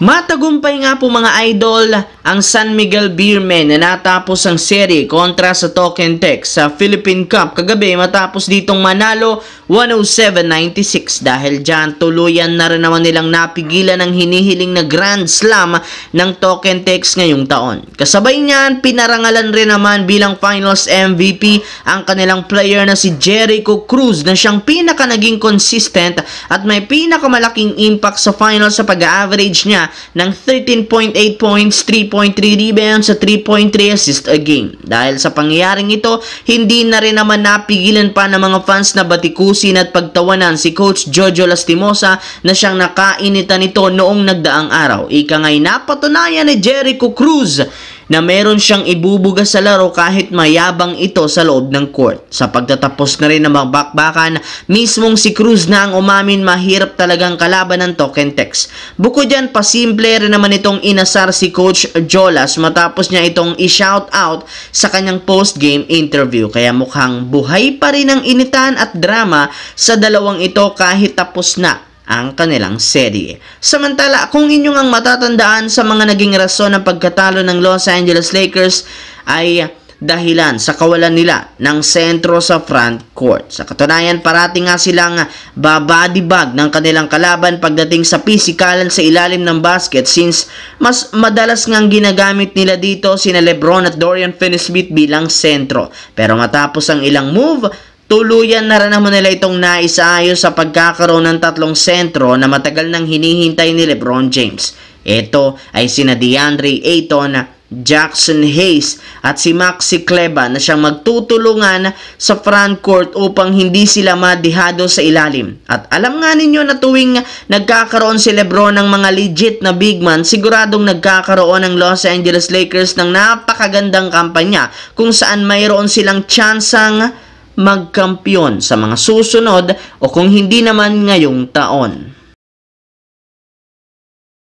Matagumpay nga po mga idol ang San Miguel Beermen na natapos ang serye kontra sa Token Tech sa Philippine Cup kagabi matapos ditong manalo 107-96 dahil dyan tuluyan na rin naman nilang napigilan ang hinihiling na Grand Slam ng Token Tech ngayong taon. Kasabay niyan, pinarangalan rin naman bilang Finals MVP ang kanilang player na si Jericho Cruz na siyang pinaka naging consistent at may pinakamalaking impact sa finals sa pag-average niya ng 13.8 points, 3.3 rebounds sa 3.3 assist a game. Dahil sa pangyayaring ito, hindi na rin naman napigilan pa ng mga fans na batikusin at pagtawanan si Coach Jojo Lastimosa na siyang nakainitan nito noong nagdaang araw. Ika nga'y napatunayan ni Jericho Cruz na meron siyang ibubuga sa laro kahit mayabang ito sa loob ng court. Sa pagtatapos na rin ng bakbakan, mismong si Cruz na ang umamin mahirap talagang kalaban ng Token Tech. Bukod dyan, pasimple rin naman itong inasar si Coach Jolas matapos niya itong i-shout out sa kanyang post-game interview. Kaya mukhang buhay pa rin ang initan at drama sa dalawang ito kahit tapos na ang kanilang serye. Samantala, kung inyong ang matatandaan sa mga naging rason ng pagkatalo ng Los Angeles Lakers ay dahilan sa kawalan nila ng sentro sa front court. Sa katunayan, parati nga silang babadibag ng kanilang kalaban pagdating sa pisikalan sa ilalim ng basket since mas madalas ngang ginagamit nila dito sina LeBron at Dorian Finney-Smith bilang sentro. Pero matapos ang ilang move, tuluyan na rin naman nila itong naisaayos sa pagkakaroon ng tatlong sentro na matagal nang hinihintay ni LeBron James. Ito ay sina DeAndre Ayton, Jackson Hayes at si Maxi Kleber na siyang magtutulungan sa front court upang hindi sila madihado sa ilalim. At alam nga ninyo na tuwing nagkakaroon si LeBron ng mga legit na big man, siguradong nagkakaroon ng Los Angeles Lakers ng napakagandang kampanya kung saan mayroon silang tsansang magkampiyon sa mga susunod o kung hindi naman ngayong taon.